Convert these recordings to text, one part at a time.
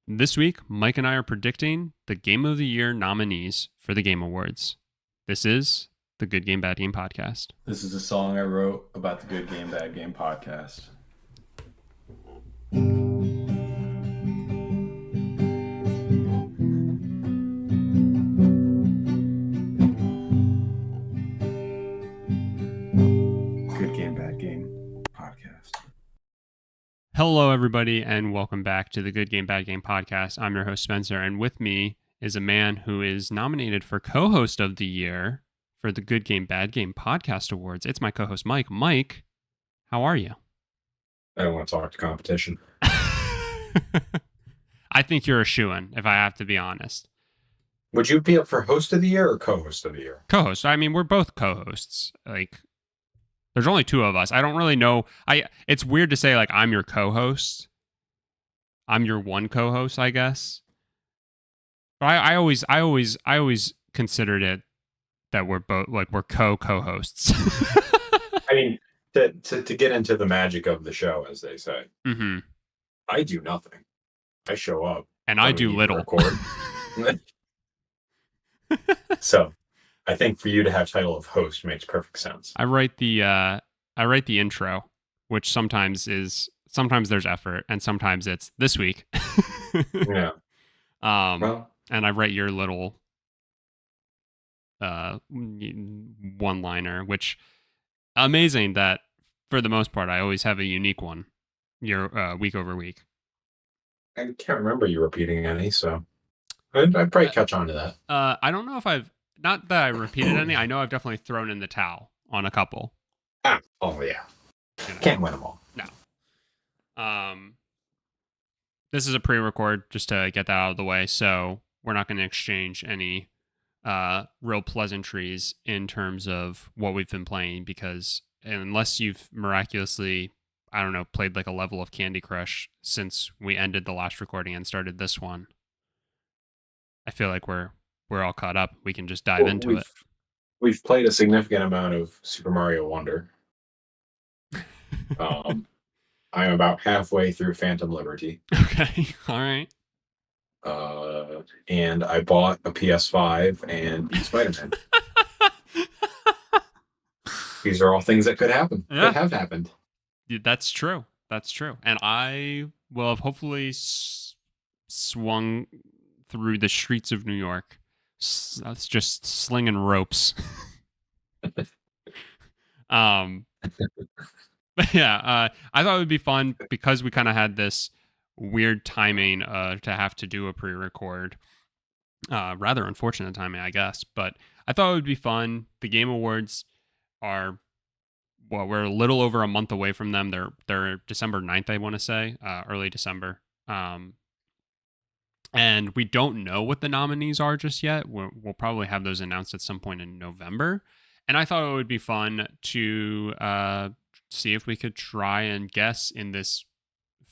This week, Mike and I are predicting the Game of the Year nominees for the Game Awards. This is the Good Game, Bad Game podcast. This is a song I wrote about the Good Game, Bad Game podcast. Good Game, Bad Game podcast. Hello, everybody, and welcome back to the Good Game, Bad Game podcast. I'm your host, Spencer, and with me is a man who is nominated for co-host of the year for the Good Game, Bad Game podcast awards. It's my co-host, Mike. Mike, how are you? I don't want to talk to competition. I think you're a shoo-in, if I have to be honest. Would you be up for host of the year or co-host of the year? Co-host. I mean, we're both co-hosts. There's only two of us. I don't really know. It's weird to say like I'm your co-host. I'm your one co-host, I guess. But I always considered it that we're both like we're co-hosts. I mean, to get into the magic of the show, as they say. Mm-hmm. I do nothing. I show up, and I do little. Record. So, I think for you to have title of host makes perfect sense. I write the intro, which sometimes there's effort, and sometimes it's this week. Yeah. And I write your little one-liner, which amazing that for the most part I always have a unique one. Your week over week. I can't remember you repeating any, so I'd probably catch on to that. I don't know if not that I repeated any. I know I've definitely thrown in the towel on a couple. Oh yeah. You know. Can't win them all. No. This is a pre-record just to get that out of the way, so we're not going to exchange any real pleasantries in terms of what we've been playing, because unless you've miraculously, I don't know, played like a level of Candy Crush since we ended the last recording and started this one, I feel like we're all caught up. We can just dive into it. We've played a significant amount of Super Mario Wonder. I'm about halfway through Phantom Liberty. Okay, all right. And I bought a PS5 and beat Spider-Man. These are all things that could happen. Yeah. That have happened. That's true. That's true. And I will have hopefully swung through the streets of New York. That's just slinging ropes. But yeah, I thought it would be fun because we kind of had this weird timing to have to do a pre-record. Rather unfortunate timing, I guess. But I thought it would be fun. The Game Awards are, well, we're a little over a month away from them. They're December 9th, I want to say, early December. And we don't know what the nominees are just yet. We'll probably have those announced at some point in November. And I thought it would be fun to see if we could try and guess in this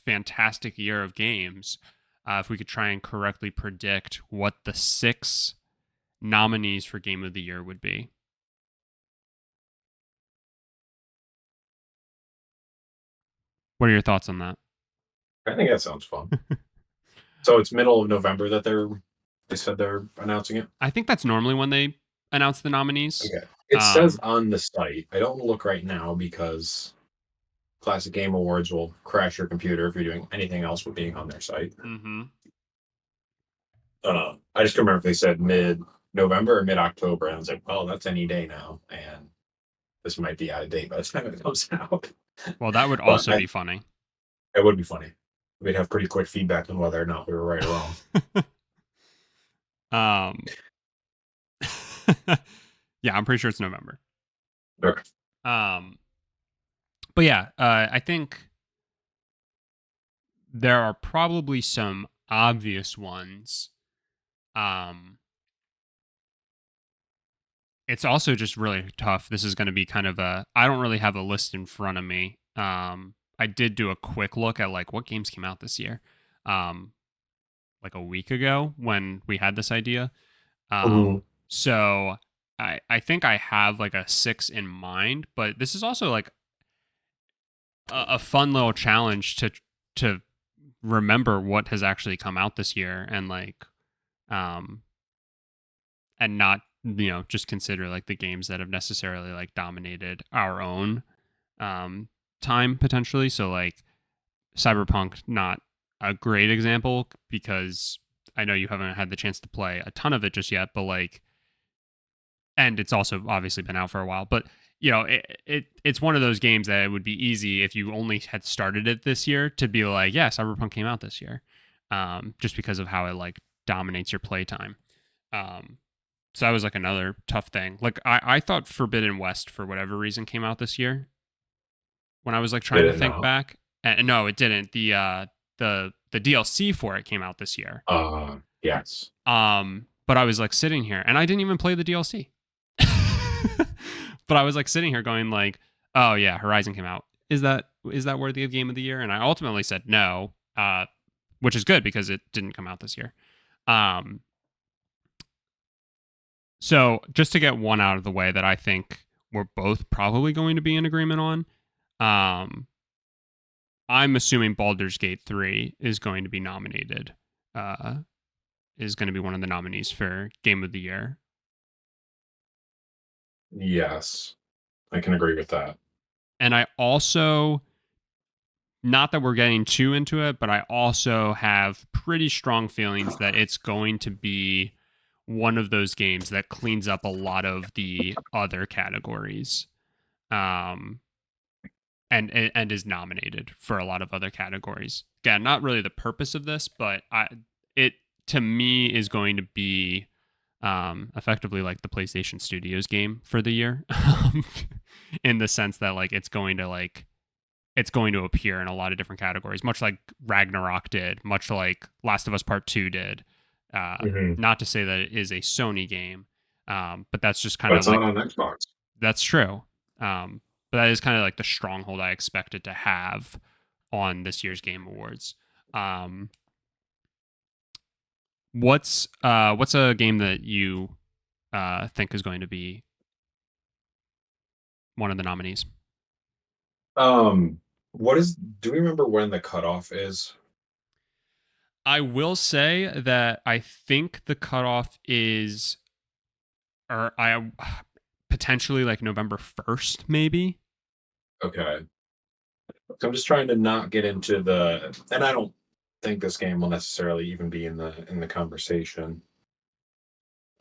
fantastic year of games, if we could try and correctly predict what the 6 nominees for Game of the Year would be. What are your thoughts on that? I think that sounds fun. So it's middle of November that they said they're announcing it? I think that's normally when they announce the nominees. Okay. It says on the site. I don't look right now because Classic Game Awards will crash your computer if you're doing anything else with being on their site. Mm-hmm. I just don't remember if they said mid-November or mid-October, and I was like, well, that's any day now, and this might be out of date by the time it comes out. Well, that would also be funny. It would be funny. We'd have pretty quick feedback on whether or not we were right or wrong. Yeah, I'm pretty sure it's November. Okay. But yeah, I think there are probably some obvious ones. It's also just really tough. This is going to be kind of I don't really have a list in front of me. I did do a quick look at like what games came out this year. Like a week ago when we had this idea. So I think I have like a 6 in mind, but this is also like a fun little challenge to remember what has actually come out this year and like and not, just consider like the games that have necessarily like dominated our own time potentially. So like Cyberpunk, not a great example because I know you haven't had the chance to play a ton of it just yet, but like, and it's also obviously been out for a while, but it's one of those games that it would be easy if you only had started it this year to be like, yeah, Cyberpunk came out this year, just because of how it like dominates your playtime. So that was like another tough thing. Like I thought Forbidden West for whatever reason came out this year when I was like trying Did to it think not? back. And no, it didn't. The DLC for it came out this year. Yes. But I was like sitting here and I didn't even play the DLC. But I was like sitting here going like, oh yeah, Horizon came out. Is that worthy of game of the year? And I ultimately said no, which is good because it didn't come out this year. So just to get one out of the way that I think we're both probably going to be in agreement on, I'm assuming Baldur's Gate 3 is going to be nominated, is going to be one of the nominees for Game of the Year. Yes. I can agree with that. And I also, not that we're getting too into it, but I also have pretty strong feelings that it's going to be one of those games that cleans up a lot of the other categories. And is nominated for a lot of other categories. Again, not really the purpose of this, but it to me is going to be effectively like the PlayStation Studios game for the year, in the sense that like it's going to appear in a lot of different categories, much like Ragnarok did, much like Last of Us Part 2 did. Not to say that it is a Sony game, but that's just kind But of it's like, not on Xbox. that's true. But that is kind of like the stronghold I expected to have on this year's Game Awards. What's a game that you think is going to be one of the nominees? Do we remember when the cutoff is? I will say that I think the cutoff is, or I potentially like November 1st, maybe. Okay. So I'm just trying to not get into and I don't think this game will necessarily even be in the conversation.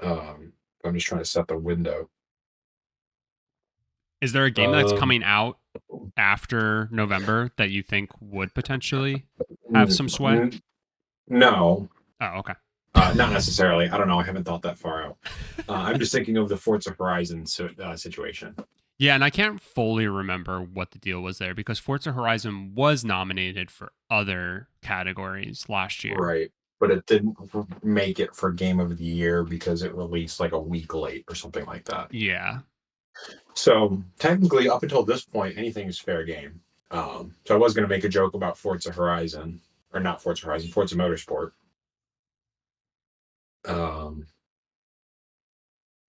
I'm just trying to set the window. Is there a game that's Um, coming out after November that you think would potentially have n- some sway? n- no, Oh, okay. not necessarily. I don't know. I haven't thought that far out. I'm just thinking of the Forza Horizon situation. Yeah, and I can't fully remember what the deal was there because Forza Horizon was nominated for other categories last year. Right. But it didn't make it for Game of the Year because it released like a week late or something like that. Yeah. So technically, up until this point, anything is fair game. So I was going to make a joke about Forza Horizon, or not Forza Horizon, Forza Motorsport.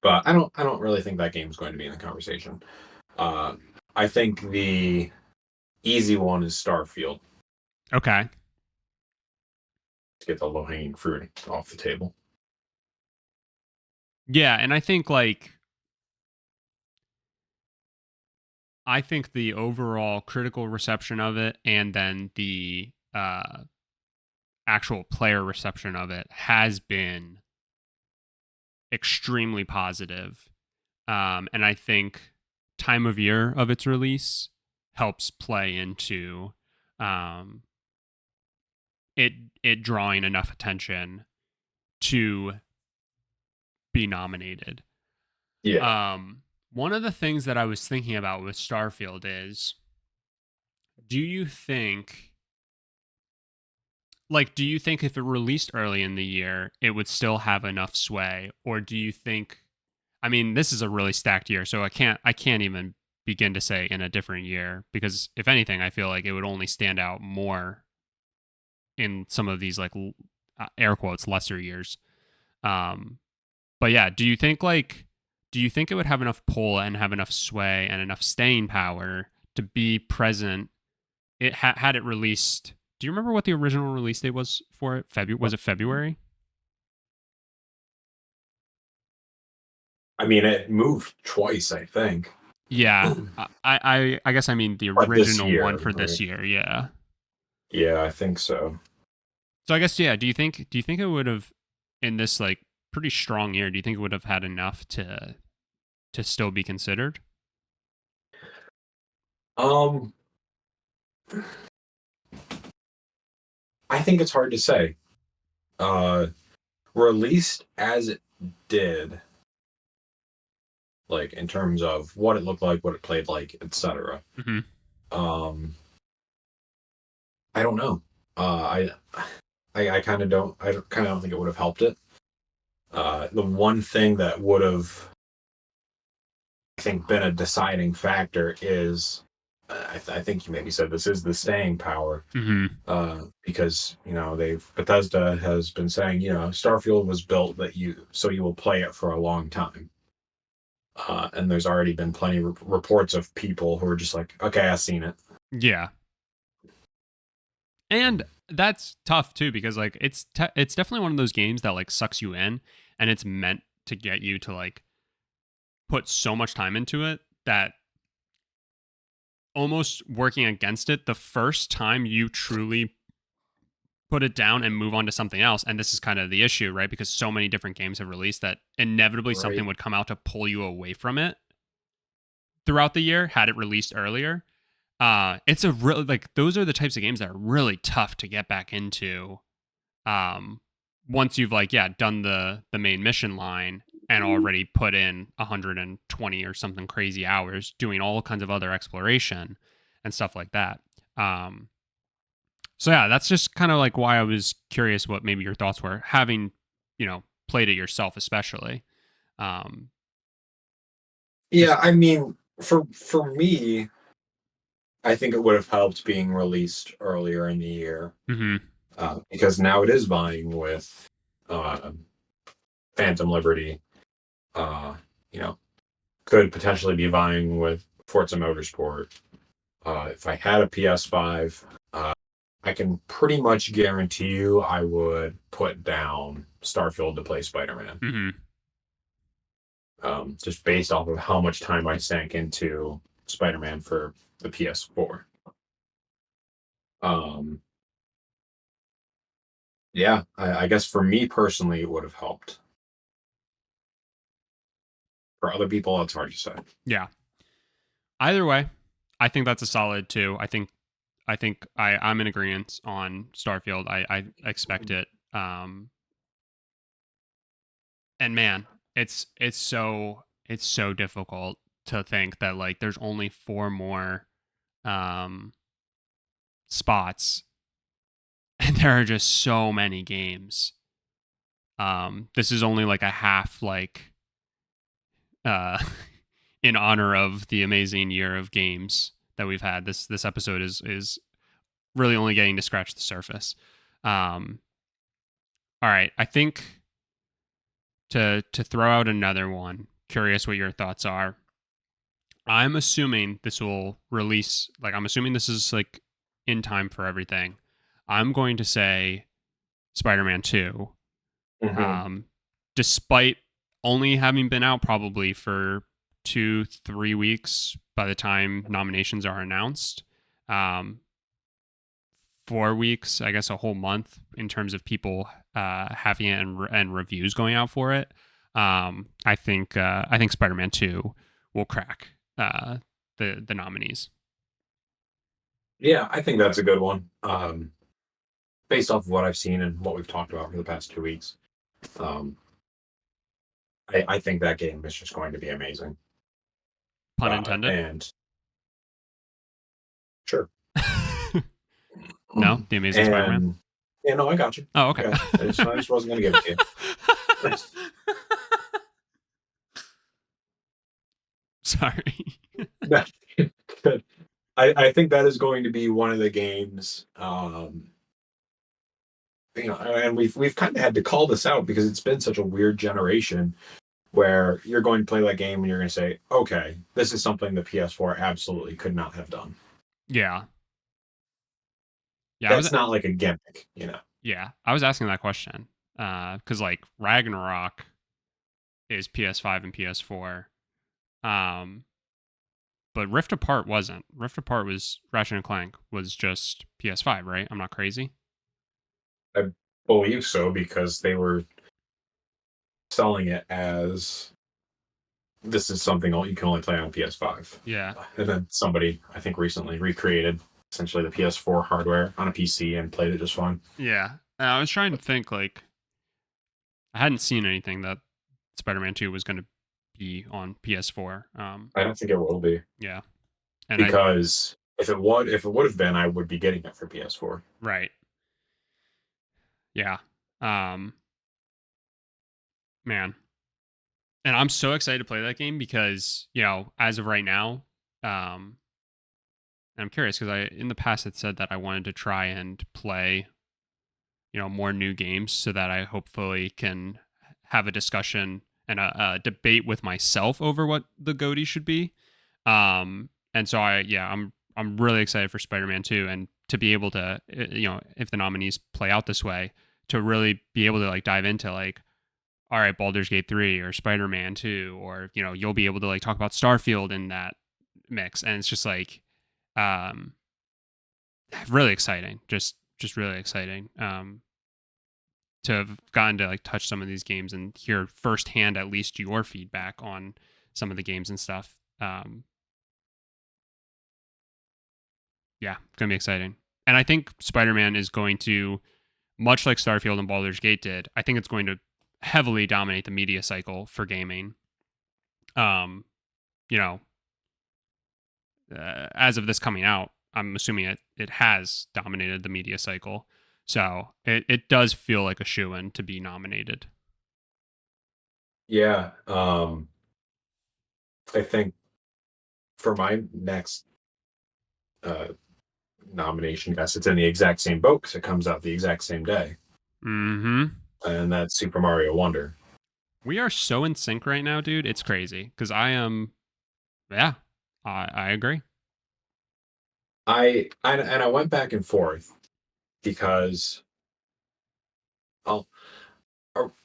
But I don't really think that game's going to be in the conversation. I think the easy one is Starfield Okay. to get the low hanging fruit off the table. Yeah, and I think the overall critical reception of it and then the actual player reception of it has been extremely positive. And I think time of year of its release helps play into it drawing enough attention to be nominated. Yeah. One of the things that I was thinking about with Starfield is, do you think if it released early in the year, it would still have enough sway? Or do you think, I mean, this is a really stacked year, so I can't even begin to say in a different year, because if anything, I feel like it would only stand out more in some of these like air quotes lesser years. But yeah, do you think it would have enough pull and have enough sway and enough staying power to be present? Had it released, Do you remember what the original release date was for it? Was it February? I mean, it moved twice, I think. Yeah, I guess I mean the But this original year, one for this right? year. Yeah. Yeah, I think so. So I guess yeah. Do you think it would have in this like pretty strong year? Do you think it would have had enough to still be considered? Um, I think it's hard to say. Uh, Released as it did, like in terms of what it looked like, what it played like, etc. Mm-hmm. Um, I don't know. I kind of don't. I kind of don't think it would have helped it. The one thing that would have, I think, been a deciding factor is, I think you maybe said this is the staying power, Mm-hmm. because Bethesda has been saying Starfield was built so you will play it for a long time, and there's already been plenty of reports of people who are just like, okay, I've seen it. Yeah. And that's tough too because like it's definitely one of those games that like sucks you in and it's meant to get you to like put so much time into it that almost working against it the first time you truly put it down and move on to something else. And this is kind of the issue, right? Because so many different games have released that inevitably Right. something would come out to pull you away from it throughout the year had it released earlier. It's a really like those are the types of games that are really tough to get back into. Um, Once you've like done the main mission line and already put in 120 or something crazy hours doing all kinds of other exploration and stuff like that. So yeah, that's just kind of like why I was curious what maybe your thoughts were having played it yourself, especially. Um, just Yeah, I mean, for me, I think it would have helped being released earlier in the year, mhm. because now it is vying with uh, Phantom Liberty. Uh, you know, could potentially be vying with Forza Motorsport. If I had a PS5, I can pretty much guarantee you I would put down Starfield to play Spider-Man. Mhm. Just based off of how much time I sank into Spider-Man for the PS4. Um, yeah, I guess for me personally, it would have helped. For other people, it's hard to say. Yeah. Either way, I think that's a solid two. I'm in agreement on Starfield. I expect it. And man, it's so difficult to think that like there's only four more um spots and there are just so many games. This is only like a half like uh in honor of the amazing year of games that we've had. This episode is really only getting to scratch the surface. Um, all right, I think to throw out another one. Curious what your thoughts are. I'm assuming this will release. Like I'm assuming this is like in time for everything. I'm going to say Spider-Man 2. Mm-hmm. Despite only having been out probably for 2-3 weeks by the time nominations are announced. Um, 4 weeks, I guess a whole month in terms of people having it and reviews going out for it. I think Spider-Man 2 will crack the nominees. Yeah, I think that's a good one. Based off of what I've seen and what we've talked about for the past 2 weeks, um, I think that game is just going to be amazing. Pun intended. And sure. No, The Amazing Spider-Man. And yeah, no, I got you. Oh, okay. I just wasn't going to give it to you. Sorry. Good. I think that is going to be one of the games. And we've kind of had to call this out because it's been such a weird generation where you're going to play that game and you're going to say, okay, this is something the PS4 absolutely could not have done. Yeah, Yeah, That's not like a gimmick, you know. I was asking that question because like Ragnarok is PS5 and PS4, um, but Rift Apart wasn't. Rift Apart was Ratchet and Clank was just PS5, right? I'm not crazy. I believe so because they were selling it as this is something you can only play on PS5. Yeah, And then somebody, I think, recently recreated essentially the PS4 hardware on a PC and played it just fine. yeah. I was trying to think like I hadn't seen anything that Spider-Man 2 was going to be on PS4. I don't think it will be Yeah, and I because if it would have been, I would be getting it for PS4. right, yeah, um, man, and I'm so excited to play that game because as of right now, um, I'm curious because I in the past had said that I wanted to try and play more new games so that I hopefully can have a discussion and a debate with myself over what the GOTY should be. And so I'm really excited for Spider-Man 2 and to be able to if the nominees play out this way to really be able to like dive into like all right, Baldur's Gate 3 or Spider-Man 2 or you'll be able to like talk about Starfield in that mix and it's just like um really exciting, just really exciting to have gotten to like touch some of these games and hear firsthand at least your feedback on some of the games and stuff. Yeah, it's gonna be exciting. And I think Spider-Man is going to, much like Starfield and Baldur's Gate did, I think it's going to heavily dominate the media cycle for gaming. Um, you know, as of this coming out, I'm assuming it has dominated the media cycle. So it does feel like a shoo-in to be nominated. Yeah, I think for my next uh, nomination, yes, it's in the exact same boat because it comes out the exact same day, Mm-hmm. and that's Super Mario Wonder. We are so in sync right now, dude. It's crazy because I am. Yeah, I agree. I went back and forth because I'll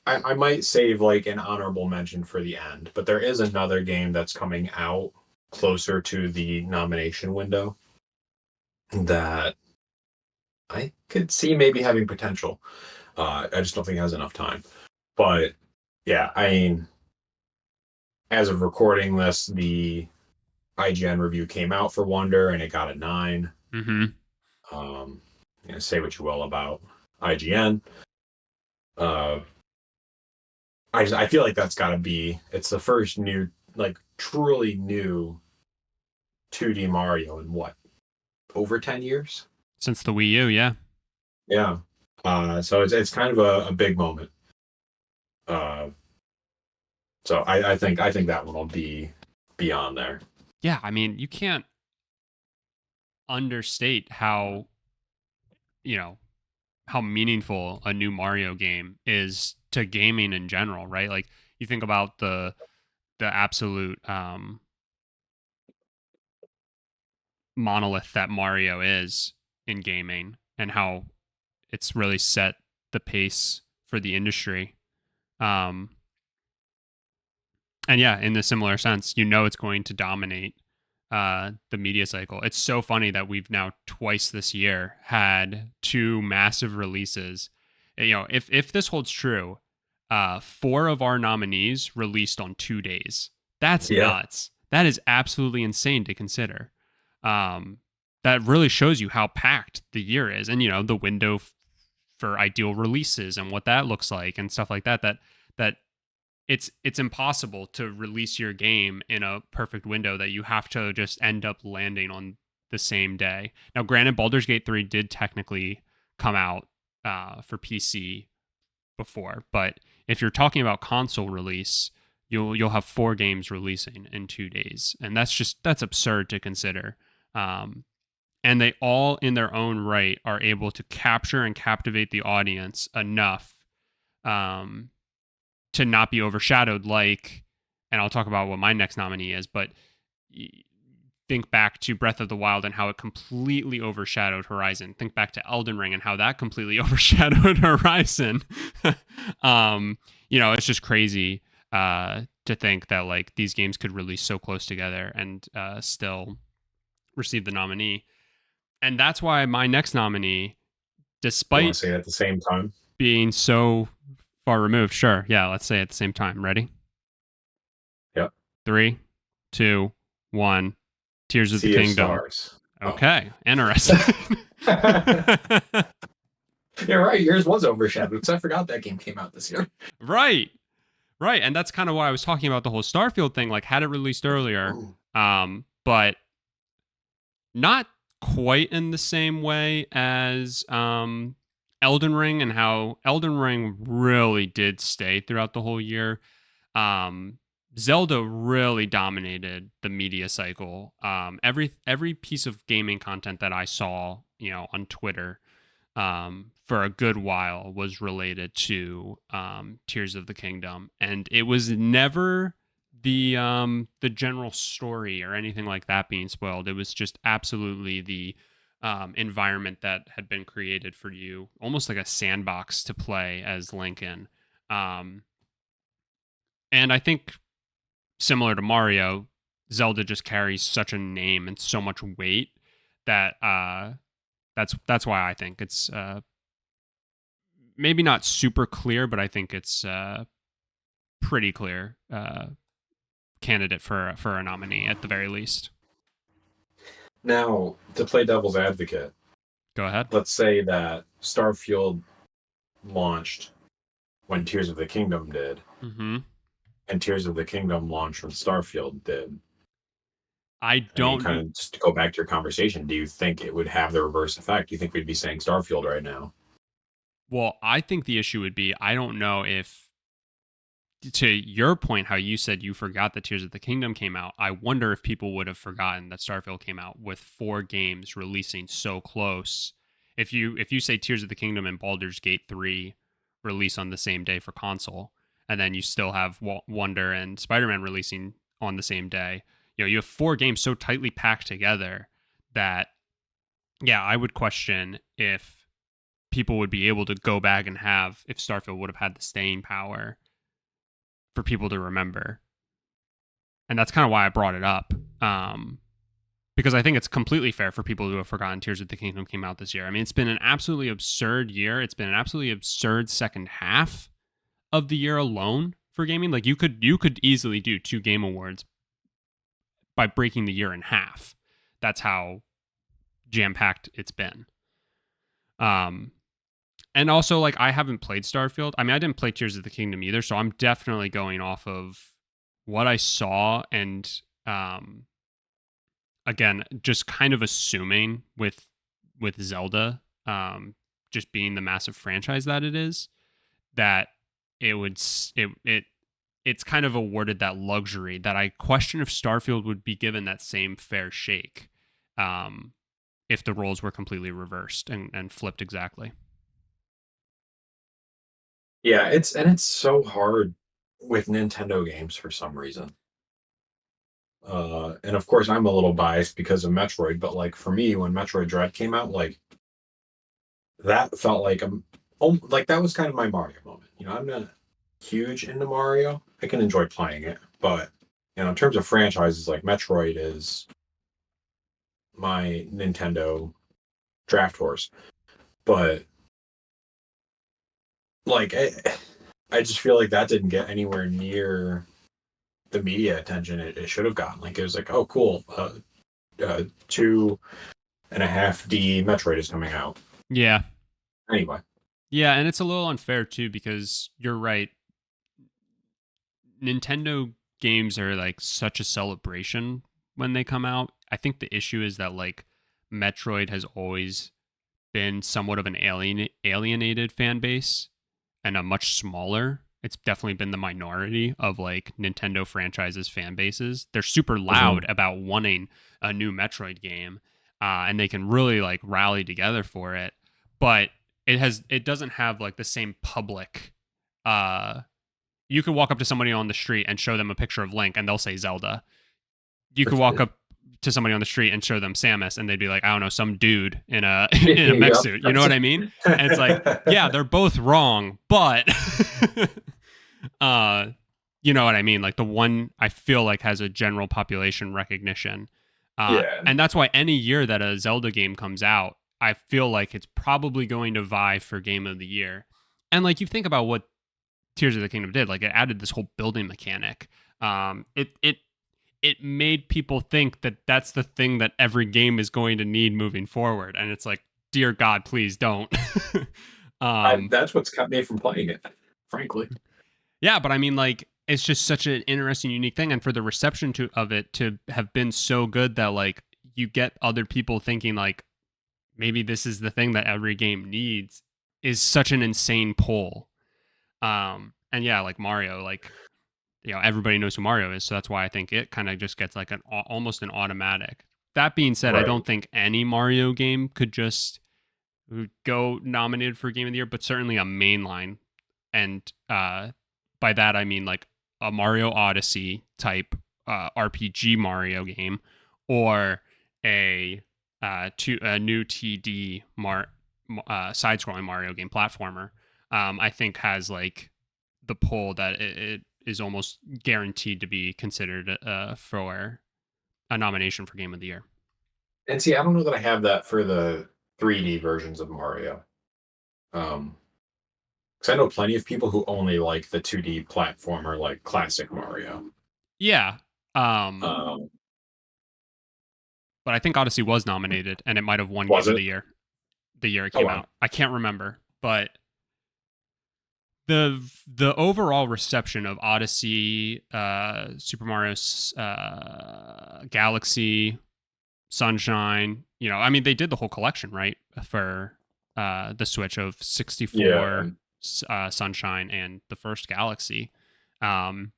I might save like an honorable mention for the end, but there is another game that's coming out closer to the nomination window that I could see maybe having potential. I just don't think it has enough time. But yeah, I mean, as of recording this, the IGN review came out for Wonder and it got a 9. Mm-hmm. Say what you will about IGN. Uh, I feel like that's got to be it's the first new like truly new 2D Mario in what over 10 years. Since the Wii U, yeah. Yeah. So it's kind of a big moment. Uh, so I think that one will be beyond there. Yeah, I mean, you can't understate you know, how meaningful a new Mario game is to gaming in general, right? Like you think about the absolute monolith that Mario is in gaming and how it's really set the pace for the industry. Um and yeah, in a similar sense, it's going to dominate the media cycle. It's so funny that we've now twice this year had two massive releases. If this holds true, 4 of our nominees released on 2 days. That's Yeah. nuts. That is absolutely insane to consider. That really shows you how packed the year is, and the window for ideal releases and what that looks like and stuff like that. That it's impossible to release your game in a perfect window that you have to just end up landing on the same day. Now, granted, Baldur's Gate 3 did technically come out for PC before, but if you're talking about console release, you'll have 4 games releasing in 2 days, and that's absurd to consider. And they all, in their own right, are able to capture and captivate the audience enough to not be overshadowed and I'll talk about what my next nominee is, but think back to Breath of the Wild and how it completely overshadowed Horizon. Think back to Elden Ring and how that completely overshadowed Horizon. It's just crazy to think that like these games could release so close together and still receive the nominee. And that's why my next nominee, You want despite to say it at the same time? being so far removed, sure, yeah, let's say it at the same time. Ready? Yep. 3, 2, 1. Tears of the Sea of Kingdom. Stars. Okay, interesting. Yeah, right. Yours was overshadowed because I forgot that game came out this year. Right. And that's kind of why I was talking about the whole Starfield thing. Like, had it released earlier, but not quite in the same way as Elden Ring, and how Elden Ring really did stay throughout the whole year. Zelda really dominated the media cycle. Every piece of gaming content that I saw, on Twitter, for a good while was related to Tears of the Kingdom, and it was never the general story or anything like that being spoiled. It was just absolutely the environment that had been created for you, almost like a sandbox to play as Lincoln. And I think, similar to Mario, Zelda just carries such a name and so much weight that that's why I think it's maybe not super clear, but I think it's pretty clear candidate for a nominee at the very least. Now, to play devil's advocate, Go ahead. let's say that Starfield launched when Tears of the Kingdom did, Mm-hmm. and Tears of the Kingdom launched when Starfield did. I don't. Kind of just to go back to your conversation, do you think it would have the reverse effect? Do you think we'd be saying Starfield right now? Well, I think the issue would be, I don't know if, to your point, how you said you forgot that Tears of the Kingdom came out, I wonder if people would have forgotten that Starfield came out with 4 games releasing so close. If you say Tears of the Kingdom and Baldur's Gate 3 release on the same day for console, and then you still have Wonder and Spider-Man releasing on the same day, you have 4 games so tightly packed together that, yeah, I would question if people would be able to go back and if Starfield would have had the staying power for people to remember. And that's kind of why I brought it up. Because I think it's completely fair for people who have forgotten Tears of the Kingdom came out this year. I mean, it's been an absolutely absurd year. It's been an absolutely absurd second half of the year alone for gaming. Like, you could easily do 2 game awards by breaking the year in half. That's how jam-packed it's been. And also, like, I haven't played Starfield. I mean, I didn't play Tears of the Kingdom either, so I'm definitely going off of what I saw and, again, just kind of assuming with Zelda, just being the massive franchise that it is, that it's kind of awarded that luxury that I question if Starfield would be given that same fair shake, if the roles were completely reversed and flipped exactly. Yeah, it's so hard with Nintendo games for some reason. And of course, I'm a little biased because of Metroid, but like for me, when Metroid Dread came out, like that felt like like that was kind of my Mario moment. I'm not huge into Mario. I can enjoy playing it, but in terms of franchises, like Metroid is my Nintendo draft horse. But like I just feel like that didn't get anywhere near the media attention it should have gotten. Like, it was like, oh, cool, 2.5D Metroid is coming out. Yeah. Anyway. Yeah, and it's a little unfair too, because you're right. Nintendo games are like such a celebration when they come out. I think the issue is that like Metroid has always been somewhat of an alienated fan base, and a much smaller. It's definitely been the minority of like Nintendo franchises fan bases. They're super loud about wanting a new Metroid game, and they can really like rally together for it. But it doesn't have like the same public. You could walk up to somebody on the street and show them a picture of Link, and they'll say Zelda. You could walk up to somebody on the street and show them Samus, and they'd be like, I don't know, some dude in a in a mech Yep. suit. You know what I mean? And it's like, yeah, they're both wrong, but you know what I mean? Like the one I feel like has a general population recognition. Yeah. And that's why any year that a Zelda game comes out, I feel like it's probably going to vie for Game of the Year. And like you think about what Tears of the Kingdom did, like it added this whole building mechanic. It made people think that that's the thing that every game is going to need moving forward, and it's like, dear God, please don't. That's what's kept me from playing it, frankly. Yeah, but I mean, like, it's just such an interesting, unique thing, and for the reception of it to have been so good that like you get other people thinking like maybe this is the thing that every game needs is such an insane pull. And yeah, like Mario, like, you know, everybody knows who Mario is, so that's why I think it kind of just gets like an almost an automatic. That being said, I Right. don't think any Mario game could just go nominated for Game of the Year, but certainly a mainline. And by that I mean like a Mario Odyssey type RPG Mario game, or a new TD side-scrolling Mario game platformer. I think has like the pull that it is almost guaranteed to be considered for a nomination for Game of the Year. And see, I don't know that I have that for the 3D versions of Mario. Because I know plenty of people who only like the 2D platformer, like classic Mario. Yeah. Um, But I think Odyssey was nominated, and it might have won Was Game of it? the Year the year it Oh, came wow. out. I can't remember, but the overall reception of Odyssey, Super Mario Galaxy, Sunshine, you know, I mean, they did the whole collection, right, for the Switch of 64, Sunshine, and the first Galaxy. But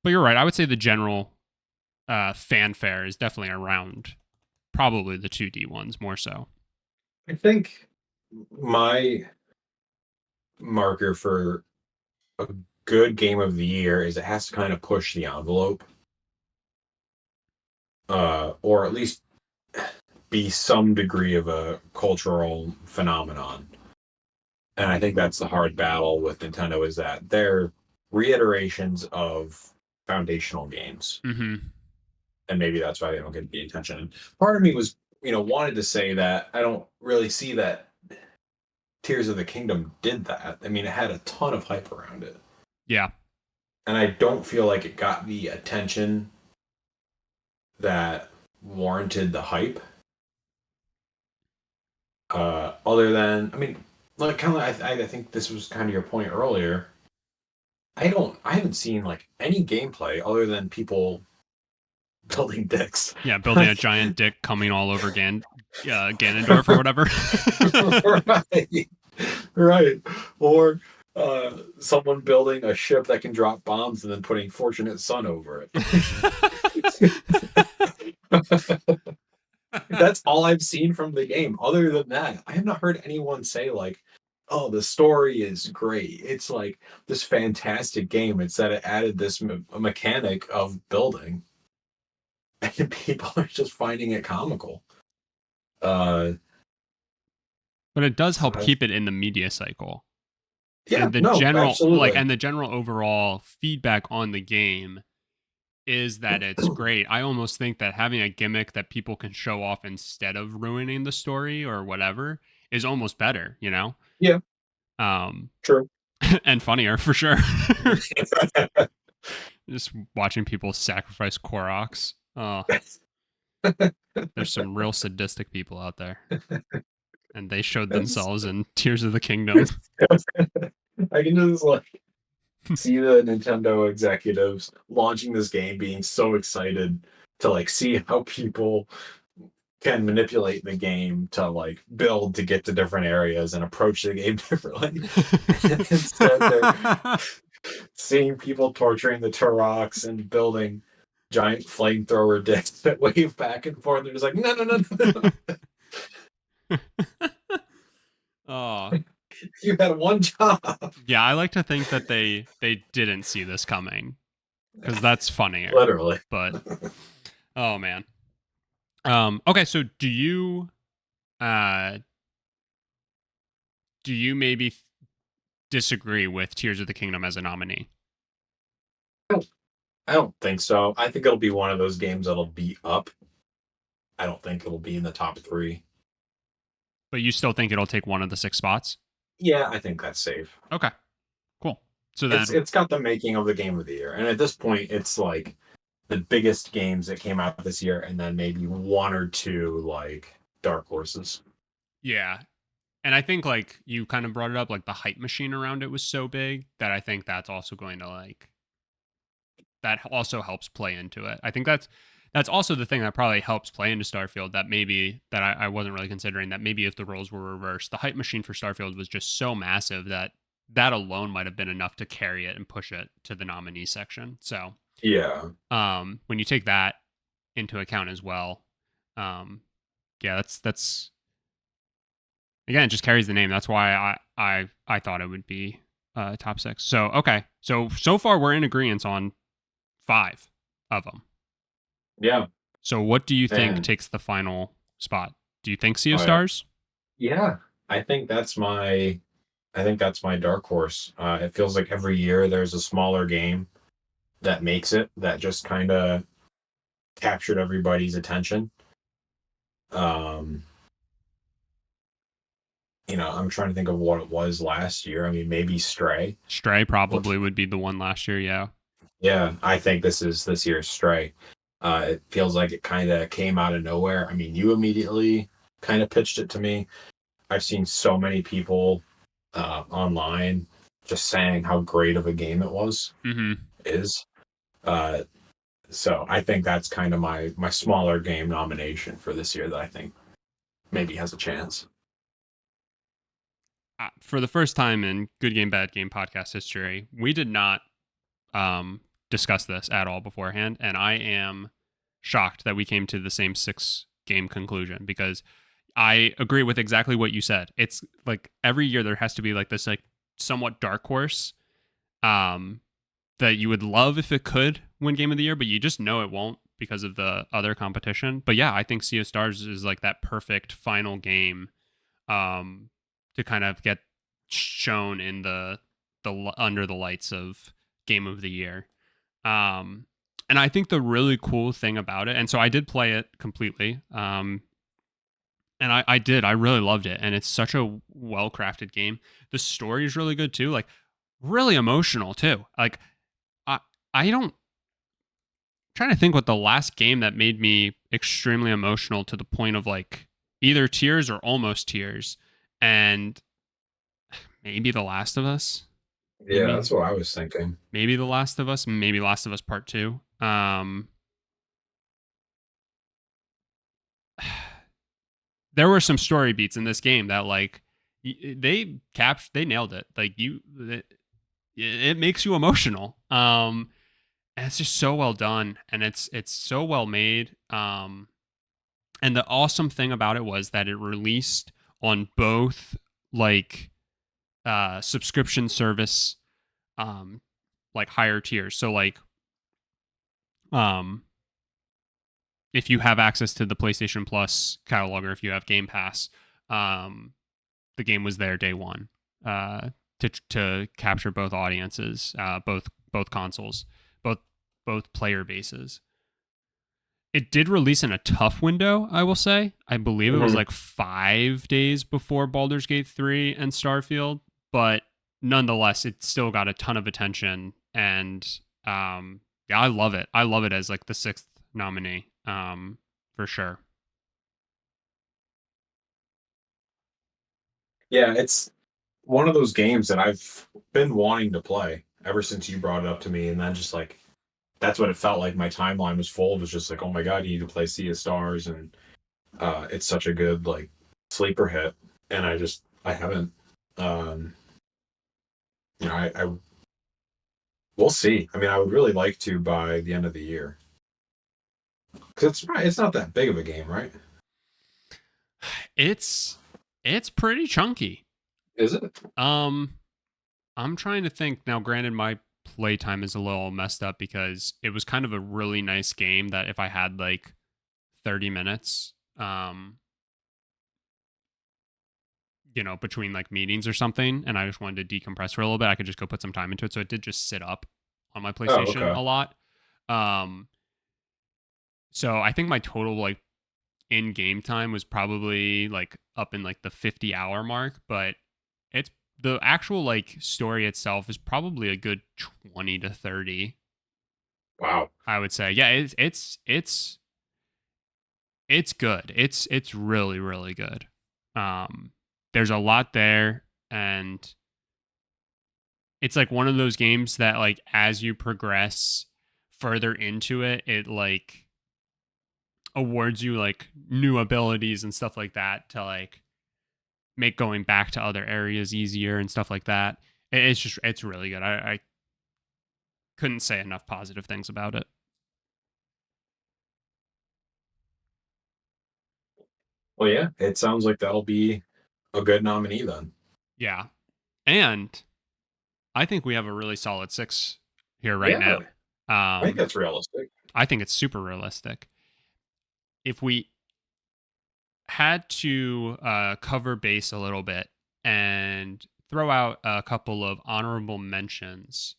you're right. I would say the general fanfare is definitely around probably the 2D ones more so. I think my marker for a good game of the year is it has to kind of push the envelope, or at least be some degree of a cultural phenomenon. And I think that's the hard battle with Nintendo, is that they're reiterations of foundational games. Mm-hmm. And maybe that's why they don't get the attention. And part of me was, wanted to say that I don't really see that Tears of the Kingdom did that. I mean, it had a ton of hype around it. Yeah. And I don't feel like it got the attention that warranted the hype. Other than, I mean, like kind of, I think this was kind of your point earlier. I haven't seen like any gameplay other than people building dicks. Yeah, building a giant dick coming all over Ganondorf or whatever. Right. Or someone building a ship that can drop bombs and then putting Fortunate Son over it. That's all I've seen from the game. Other than that, I have not heard anyone say like, oh, the story is great. It's like this fantastic game. It's that it added this mechanic of building. And people are just finding it comical. But it does help keep it in the media cycle. Yeah, and the general overall feedback on the game is that it's great. I almost think that having a gimmick that people can show off instead of ruining the story or whatever is almost better, you know? Yeah. True. And funnier for sure. Just watching people sacrifice Koroks. Oh. There's some real sadistic people out there. And they showed themselves in Tears of the Kingdom. I can just like see the Nintendo executives launching this game being so excited to like see how people can manipulate the game to like build to get to different areas and approach the game differently. Instead, they're seeing people torturing the Turoks and building giant flamethrower dicks that wave back and forth. They're just like, no. Oh, you had one job. Yeah, I like to think that they didn't see this coming. because that's funnier. Literally. But oh man. Okay, so uh do you maybe disagree with Tears of the Kingdom as a nominee? I don't think so. I think it'll be one of those games that'll be up. I don't think it'll be in the top 3. But you still think it'll take one of the 6 spots? Yeah, I think that's safe. Okay, cool. So then, It's got the making of the game of the year, and at this point, it's like the biggest games that came out this year, and then maybe 1 or 2 like dark horses. yeah. And I think like you kind of brought it up, like the hype machine around it was so big that I think that's also going to like that also helps play into it. I think that's also the thing that probably helps play into Starfield that maybe that I wasn't really considering that maybe if the roles were reversed, the hype machine for Starfield was just so massive that that alone might have been enough to carry it and push it to the nominee section. So Yeah, when you take that into account as well, yeah, that's again it just carries the name. That's why I thought it would be top 6. So okay, so far we're in agreement on 5 of them. yeah, So what do you think and takes the final spot? Do you think Sea of oh, yeah. Stars? Yeah, I think that's my dark horse. It feels like every year there's a smaller game that makes it that just kind of captured everybody's attention. Um, I'm trying to think of what it was last year. I mean, maybe Stray. Stray probably would be the one last year, yeah. Yeah, I think this is this year's Stray. It feels like it kind of came out of nowhere. I mean, you immediately kind of pitched it to me. I've seen so many people online just saying how great of a game it was is. Uh, so I think that's kind of my smaller game nomination for this year that I think maybe has a chance. For the first time in Good Game Bad Game podcast history, we did not discuss this at all beforehand, and I am shocked that we came to the same 6 game conclusion because I agree with exactly what you said. It's like every year there has to be like this like somewhat dark horse that you would love if it could win game of the year, but you just know it won't because of the other competition. But yeah, I think Sea of Stars is like that perfect final game to kind of get shown in the under the lights of game of the year. And I think the really cool thing about it, and so I did play it completely. And I did. I really loved it. And it's such a well crafted game. The story is really good too. Like really emotional too. Like I don't trying to think what the last game that made me extremely emotional to the point of like either tears or almost tears. And maybe The Last of Us. Yeah, Maybe, that's what I was thinking. maybe The Last of Us, maybe Last of Us Part 2. There were some story beats in this game that like they nailed it. Like it makes you emotional. And it's just so well done and it's so well made. And the awesome thing about it was that it released on both like subscription service like higher tiers. So like if you have access to the PlayStation Plus catalog or if you have Game Pass, the game was there day one to capture both audiences, both consoles, both player bases. It did release in a tough window, I will say. I believe it was like 5 days before Baldur's Gate 3 and Starfield, but nonetheless, it still got a ton of attention. And yeah, I love it. I love it as like the 6th nominee, for sure. Yeah, it's one of those games that I've been wanting to play ever since you brought it up to me, and then just like that's what it felt like. My timeline was full. It was just like, oh my god, you need to play Sea of Stars, and it's such a good like sleeper hit. And I haven't. I we'll see. I mean, I would really like to by the end of the year because it's not that big of a game, right? It's pretty chunky. Is it? I'm trying to think now. Granted, my playtime is a little messed up because it was kind of a really nice game that if I had like 30 minutes, between like meetings or something, and I just wanted to decompress for a little bit, I could just go put some time into it. So it did just sit up on my Oh, PlayStation okay. a lot. Um, so I think my total like in game time was probably like up in like the 50-hour mark, but it's the actual like story itself is probably a good 20 to 30, Wow. I would say. Yeah, it's good. It's really really good. There's a lot there, and it's like one of those games that like as you progress further into it, it like awards you like new abilities and stuff like that to like make going back to other areas easier and stuff like that. It's really good. I couldn't say enough positive things about it. Well, yeah, it sounds like that'll be a good nominee then. Yeah. And I think we have a really solid 6 here right Yeah, now. I think that's realistic. I think it's super realistic. If we had to cover base a little bit and throw out a couple of honorable mentions,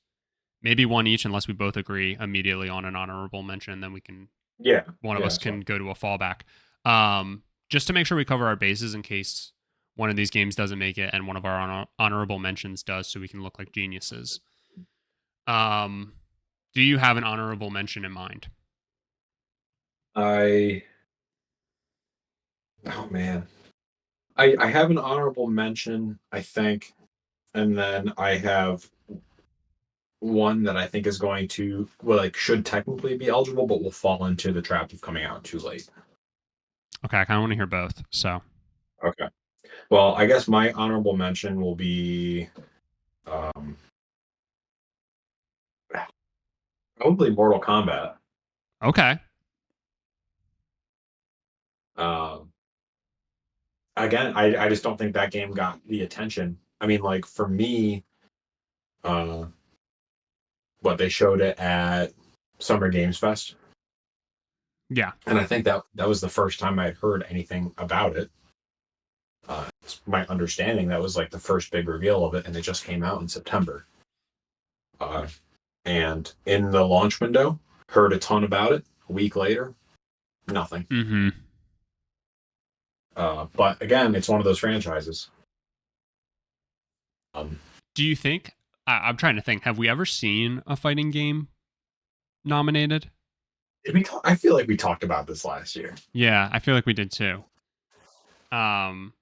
maybe one each, unless we both agree immediately on an honorable mention, then we can Yeah, one of yeah, us that's can fine. go to a fallback. Just to make sure we cover our bases in case one of these games doesn't make it and one of our honorable mentions does, so we can look like geniuses. Um, do you have an honorable mention in mind? I oh man, I have an honorable mention, I think, and then I have one that I think is going to well, like should technically be eligible, but will fall into the trap of coming out too late. Okay, I kind of want to hear both. So, Okay. Well, I guess my honorable mention will be um, probably Mortal Kombat. okay. Um, Again, I just don't think that game got the attention. I mean, like for me, uh, what they showed it at Summer Games Fest, Yeah. and I think that was the first time I'd heard anything about it. It's my understanding that was like the first big reveal of it, and it just came out in September. Uh, and in the launch window, heard a ton about it. A week later, nothing. Mm-hmm. But again, it's one of those franchises. Um, Do you think? I'm trying to think. Have we ever seen a fighting game nominated? I feel like we talked about this last year. Yeah, I feel like we did too. Um,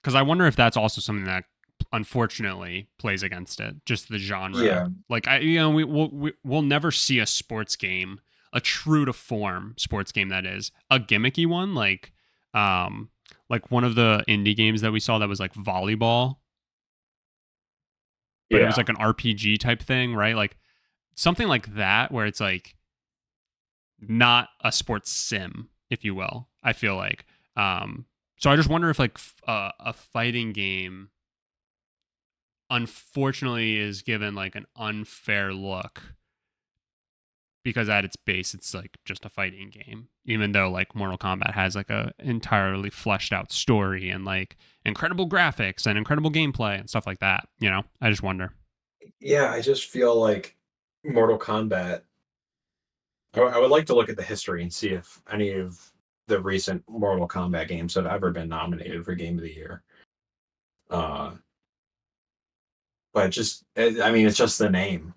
because I wonder if that's also something that unfortunately plays against it, just the genre. Yeah, Like we'll never see a sports game, a true to form sports game that is a gimmicky one, like one of the indie games that we saw that was like volleyball, but it was yeah, like an RPG type thing, right? Like something like that where it's like not a sports sim, if you will. I feel like. So I just wonder if like a fighting game unfortunately is given like an unfair look because at its base it's like just a fighting game, even though like Mortal Kombat has like a entirely fleshed out story and like incredible graphics and incredible gameplay and stuff like that. I just wonder. yeah. I just feel like Mortal Kombat. I would like to look at the history and see if any of the recent Mortal Kombat games have ever been nominated for Game of the Year. Uh, but I mean, it's just the name.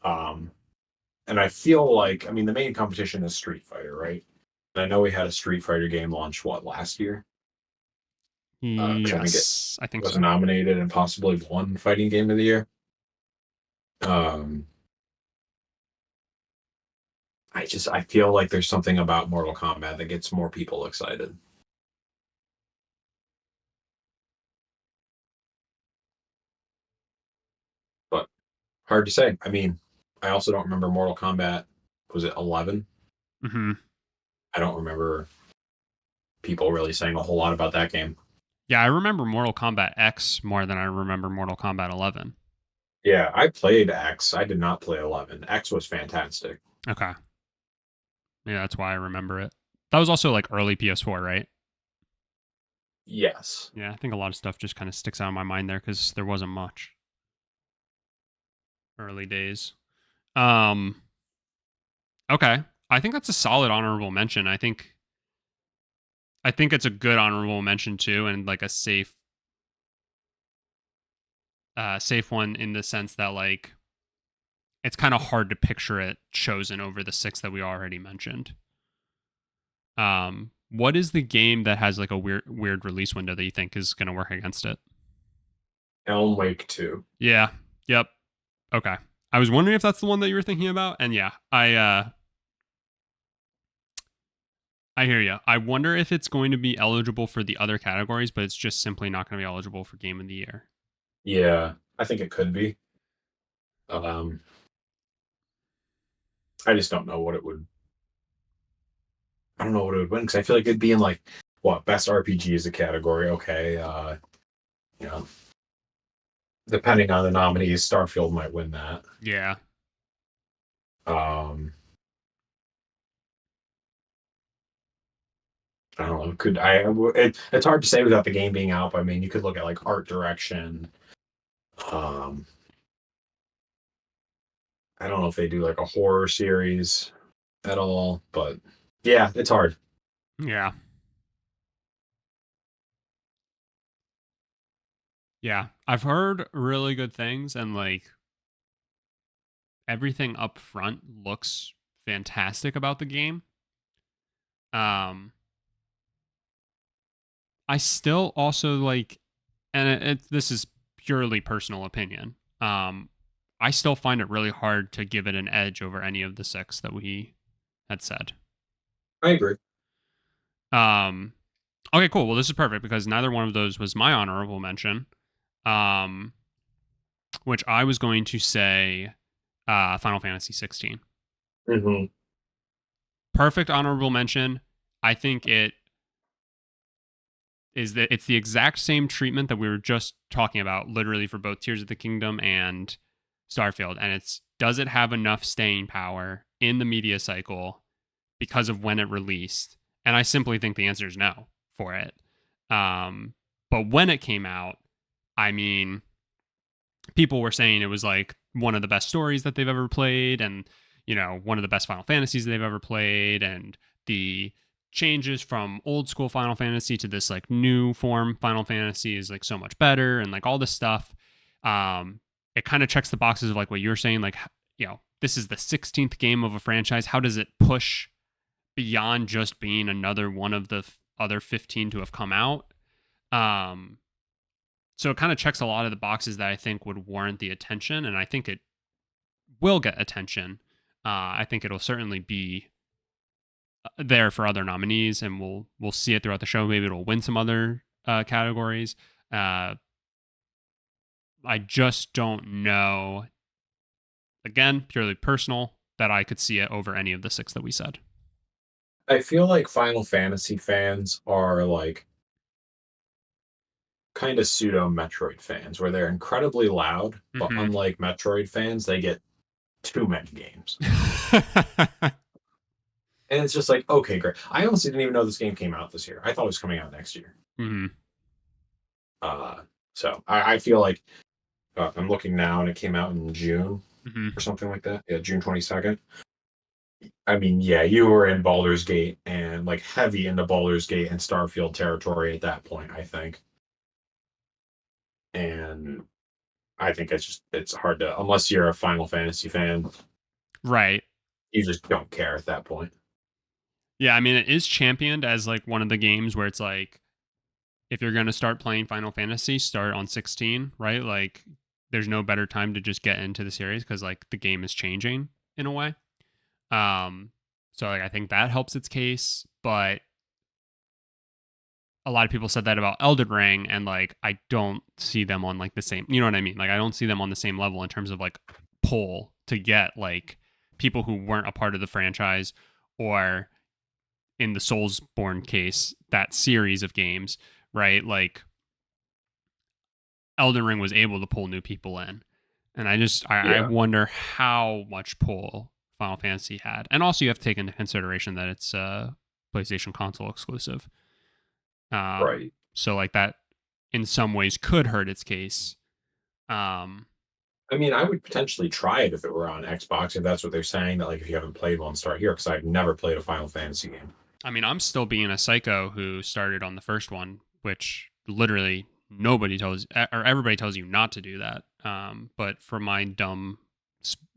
Um, and I feel like, I mean, the main competition is Street Fighter, right? And I know we had a Street Fighter game launch last year, which I think it Yes, I think was so. nominated and possibly won Fighting Game of the Year. Um, I feel like there's something about Mortal Kombat that gets more people excited. But hard to say. I mean, I also don't remember Mortal Kombat. Was it 11? Hmm. I don't remember people really saying a whole lot about that game. Yeah, I remember Mortal Kombat X more than I remember Mortal Kombat 11. Yeah, I played X. I did not play 11. X was fantastic. Okay. Yeah, that's why I remember it. That was also like early PS4, right? Yes. Yeah, I think a lot of stuff just kind of sticks out in my mind there because there wasn't much early days. Um, okay, I think that's a solid honorable mention. I think it's a good honorable mention too, and like a safe one in the sense that like it's kind of hard to picture it chosen over the six that we already mentioned. What is the game that has like a weird release window that you think is going to work against it? Alan Wake 2. Yeah. Yep. Okay. I was wondering if that's the one that you were thinking about, and yeah, I hear you. I wonder if it's going to be eligible for the other categories, but it's just simply not going to be eligible for Game of the Year. Yeah, I think it could be. Um, I just don't know what it would. I don't know what it would win because I feel like it'd be in like what best RPG is a category. Okay, you know, depending on the nominees, Starfield might win that. Yeah. Um, I don't know. Could I? It's hard to say without the game being out. But I mean, you could look at like art direction. Um, I don't know if they do like a horror series at all, but yeah, it's hard. Yeah. Yeah. I've heard really good things, and like everything up front looks fantastic about the game. Um, I still also like, and this is purely personal opinion. I still find it really hard to give it an edge over any of the six that we had said. I agree. Um, okay, cool. Well, this is perfect because neither one of those was my honorable mention. Um, which I was going to say, Final Fantasy 16. Mm-hmm. Perfect honorable mention. I think it's the exact same treatment that we were just talking about, literally for both Tears of the Kingdom and Starfield. And it's, does it have enough staying power in the media cycle because of when it released? And I simply think the answer is no for it. But when it came out, I mean, people were saying it was like one of the best stories that they've ever played, and one of the best Final Fantasies they've ever played, and the changes from old school Final Fantasy to this like new form Final Fantasy is like so much better, and like all this stuff. It kind of checks the boxes of like what you're saying, like this is the 16th game of a franchise. How does it push beyond just being another one of the other 15 to have come out? So it kind of checks a lot of the boxes that I think would warrant the attention, and I think it will get attention. I think it'll certainly be there for other nominees, and we'll see it throughout the show. Maybe it'll win some other categories. I just don't know. Again, purely personal, that I could see it over any of the six that we said. I feel like Final Fantasy fans are like kind of pseudo Metroid fans, where they're incredibly loud, but Mm-hmm. unlike Metroid fans, they get too many games. And it's just like, okay, great. I honestly didn't even know this game came out this year. I thought it was coming out next year. Mm-hmm. So I feel like I'm looking now, and it came out in June Mm-hmm. or something like that. Yeah, June 22nd. I mean, yeah, you were in Baldur's Gate and like heavy into Baldur's Gate and Starfield territory at that point, I think. And I think it's hard to, unless you're a Final Fantasy fan, Right. you just don't care at that point. Yeah, I mean, it is championed as like one of the games where it's like, if you're going to start playing Final Fantasy, start on 16, right? Like, there's no better time to just get into the series because like the game is changing in a way. So like I think that helps its case, but a lot of people said that about Elden Ring, and like I don't see them on like the same, you know what I mean? Like I don't see them on the same level in terms of like pull to get like people who weren't a part of the franchise, or in the Soulsborne case, that series of games, right? Like Elden Ring was able to pull new people in. And I Yeah. wonder how much pull Final Fantasy had. And also you have to take into consideration that it's a PlayStation console exclusive. Right. So like that in some ways could hurt its case. Um, I mean, I would potentially try it if it were on Xbox, if that's what they're saying, that like if you haven't played one, start here, because I've never played a Final Fantasy game. I mean, I'm still being a psycho who started on the first one, which literally nobody tells or everybody tells you not to do that. But from my dumb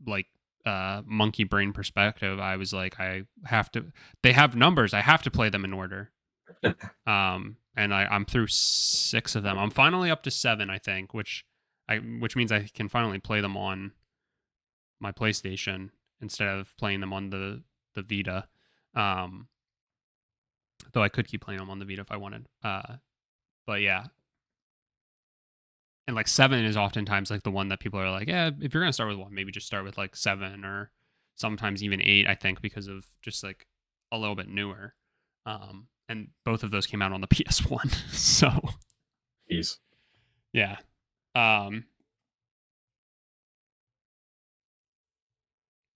like monkey brain perspective, I was like, I have to. They have numbers. I have to play them in order. And I'm through 6 of them. I'm finally up to 7, I think, which means I can finally play them on my PlayStation instead of playing them on the Vita. Though I could keep playing them on the Vita if I wanted. But yeah. And like 7 is oftentimes like the one that people are like, yeah, if you're gonna start with 1, maybe just start with like 7 or sometimes even 8, I think, because of just like a little bit newer. And both of those came out on the PS1. So Jeez. yeah.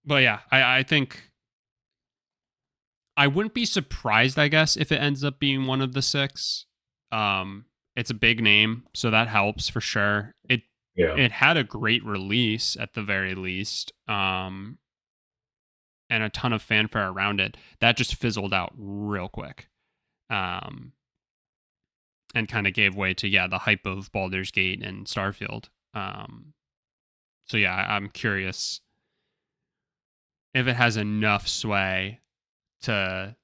But yeah, I think I wouldn't be surprised, I guess, if it ends up being one of the 6. It's a big name, so that helps for sure. Yeah. It had a great release at the very least, and a ton of fanfare around it. That just fizzled out real quick, and kind of gave way to the hype of Baldur's Gate and Starfield. So yeah, I'm curious if it has enough sway to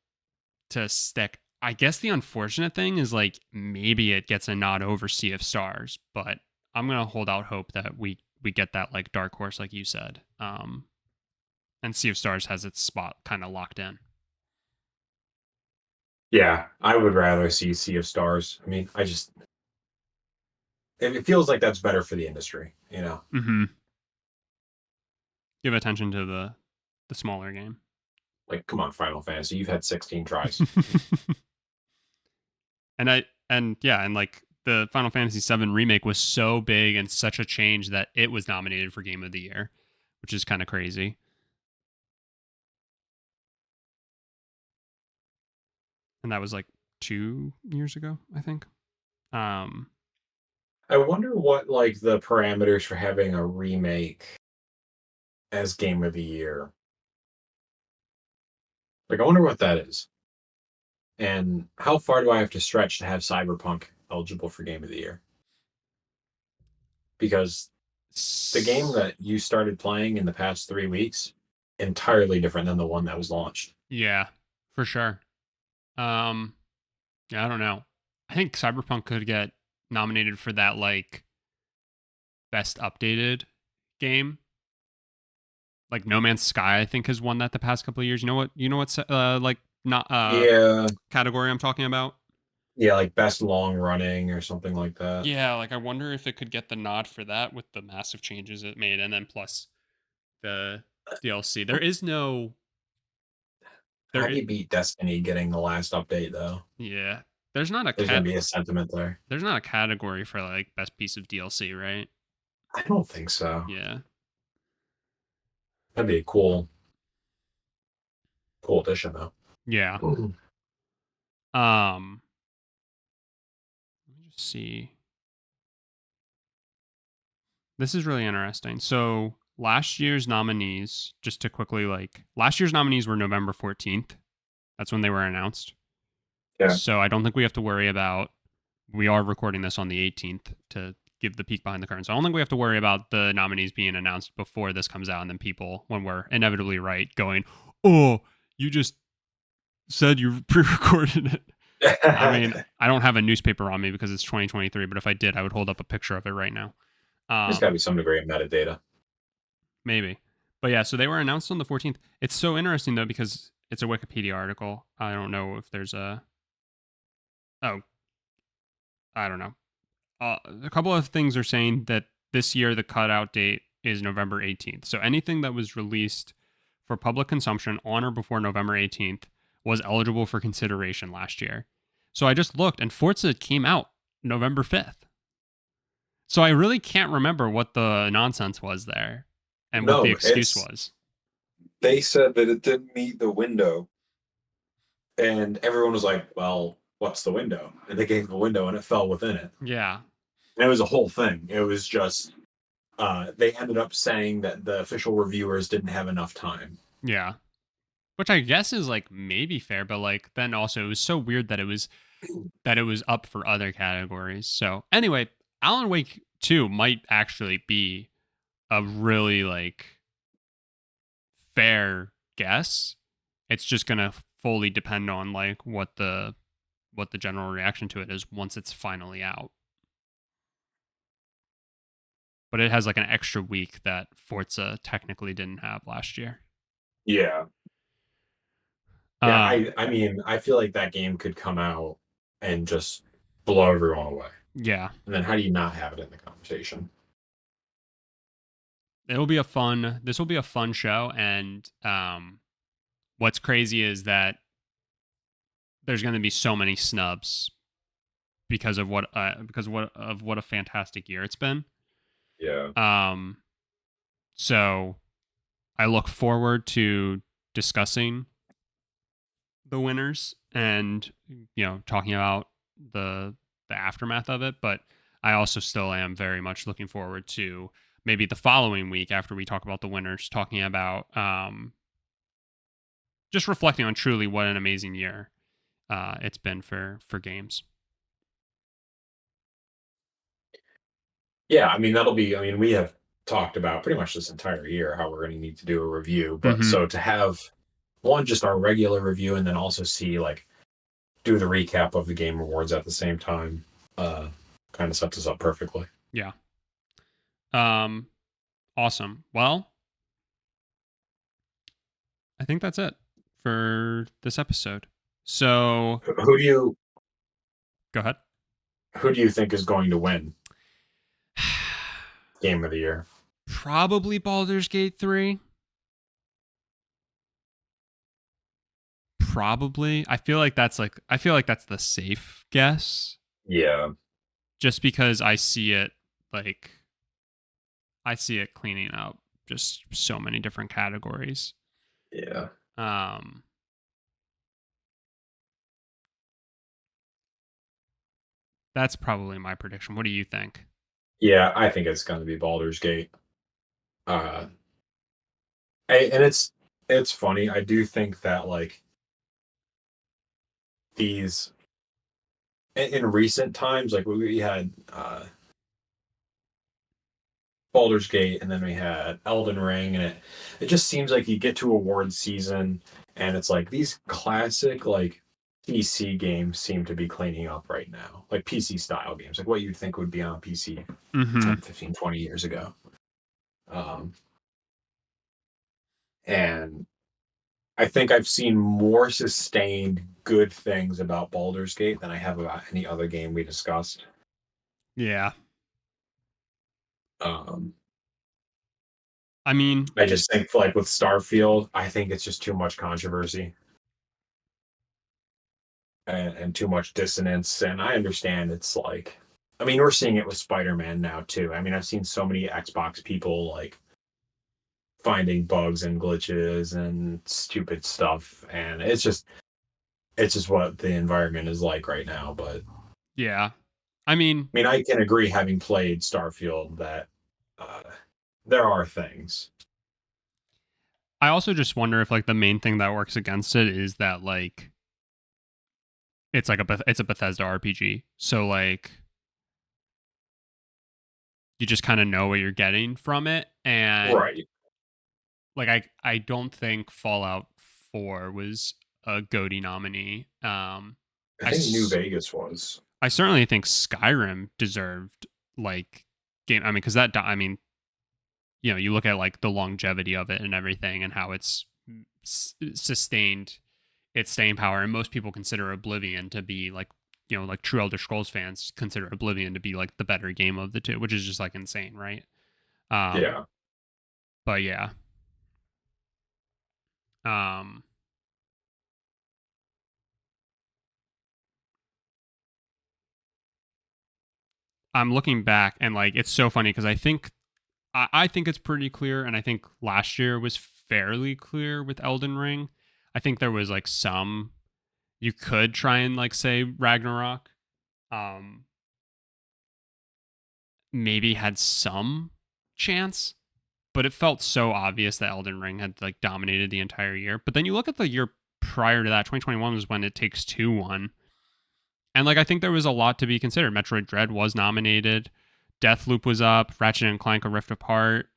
stick. I guess the unfortunate thing is like maybe it gets a nod over Sea of Stars, but I'm gonna hold out hope that we get that like dark horse, like you said. And Sea of Stars has its spot kind of locked in. Yeah, I would rather see Sea of Stars. I mean, it feels like that's better for the industry, you know? Mm-hmm. Give attention to the smaller game. Like, come on, Final Fantasy, you've had 16 tries. and like the Final Fantasy VII remake was so big and such a change that it was nominated for Game of the Year, which is kind of crazy. And that was like 2 years ago, I think. I wonder what like the parameters for having a remake as Game of the Year. Like, I wonder what that is. And how far do I have to stretch to have Cyberpunk eligible for Game of the Year? Because the game that you started playing in the past 3 weeks, entirely different than the one that was launched. Yeah, for sure. Yeah, I don't know. I think Cyberpunk could get nominated for that like best updated game. Like No Man's Sky, I think has won that the past couple of years. You know what? Like not Yeah. category I'm talking about? Yeah, like best long running or something like that. Yeah, like I wonder if it could get the nod for that with the massive changes it made, and then plus the DLC. There is no. How There, do you beat Destiny getting the last update though? yeah. There's not a There's gonna be a sentiment there. There's not a category for like best piece of DLC, right? I don't think so. Yeah. That'd be a cool addition though. Yeah. Let me just see. This is really interesting. So last year's nominees, just to quickly last year's nominees were November 14th. That's when they were announced. Yeah. So I don't think we have to worry about. We are recording this on the 18th to give the peek behind the curtain. So I don't think we have to worry about the nominees being announced before this comes out, and then people, when we're inevitably right, going, "Oh, you just said you pre-recorded it." I mean, I don't have a newspaper on me because it's 2023, but if I did, I would hold up a picture of it right now. There's got to be some degree of metadata. Maybe. But yeah, so they were announced on the 14th. It's so interesting, though, because it's a Wikipedia article. I don't know if there's a... Oh, I don't know. A couple of things are saying that this year the cutout date is November 18th. So anything that was released for public consumption on or before November 18th was eligible for consideration last year. So I just looked, and Forza came out November 5th. So I really can't remember what the nonsense was there and what the No, excuse was. they said that it didn't meet the window, and everyone was like, "Well, what's the window?" And they gave the window, and it fell within it. Yeah. And it was a whole thing. It was just they ended up saying that the official reviewers didn't have enough time. Yeah. Which I guess is like maybe fair, but like then also it was so weird that it was up for other categories. So anyway, Alan Wake 2 might actually be a really like fair guess. It's just gonna fully depend on like what the general reaction to it is once it's finally out. But it has like an extra week that Forza technically didn't have last year. Yeah, yeah. Uh I mean, I feel like that game could come out and just blow everyone away. yeah. And then how do you not have it in the conversation? It'll be a fun this will be a fun show, and what's crazy is that there's going to be so many snubs because what a fantastic year it's been. Yeah. Um so I look forward to discussing the winners and talking about the aftermath of it, but I also still am very much looking forward to maybe the following week after we talk about the winners talking about just reflecting on truly what an amazing year it's been for games. Yeah, I mean that'll be. I mean, we have talked about pretty much this entire year how we're going to need to do a review. But Mm-hmm. so to have one just our regular review and then also see like do the recap of the game awards at the same time, kind of sets us up perfectly. Yeah. Awesome. Well, I think that's it for this episode. So Who do you go ahead. who do you think is going to win game of the year? Probably Baldur's Gate 3. Probably. I feel like that's the safe guess Yeah, just because like I see it cleaning up just so many different categories. yeah, Um that's probably my prediction. What do you think? yeah. I think it's going to be Baldur's Gate. Uh, and it's funny. I do think that like these in recent times, like we had Baldur's Gate, and then we had Elden Ring, and it just seems like you get to awards season, and it's like these classic like PC games seem to be cleaning up right now, like PC style games, like what you'd think would be on a PC Mhm. 10, 15, 20 years ago. Um, and I think I've seen more sustained good things about Baldur's Gate than I have about any other game we discussed. Yeah. Um, I mean, I just think like with Starfield, I think it's just too much controversy and too much dissonance. And I understand it's like, I mean, we're seeing it with Spider-Man now too. I mean, I've seen so many Xbox people like finding bugs and glitches and stupid stuff, and it's just what the environment is like right now. But yeah. I mean, I mean, I can agree, having played Starfield, that uh, there are things. I also just wonder if like the main thing that works against it is that like it's a Bethesda RPG. So like you just kind of know what you're getting from it, and Right. like I don't think Fallout 4 was a GOTY nominee. I I think New s- Vegas was. I certainly think Skyrim deserved like game. I mean, because I mean, you look at like the longevity of it and everything, and how it's sustained its staying power, and most people consider Oblivion to be like like true Elder Scrolls fans consider Oblivion to be like the better game of the two, which is just like insane, right? Um, Yeah. but yeah, um, I'm looking back and like it's so funny because I think it's pretty clear, and I think last year was fairly clear with Elden Ring. I think there was like some you could try and like say Ragnarok, um, maybe had some chance, but it felt so obvious that Elden Ring had like dominated the entire year. But then you look at the year prior to that, 2021 was when It Takes Two won, and like I think there was a lot to be considered. Metroid Dread was nominated, Deathloop was up, Ratchet and Clank: A Rift Apart,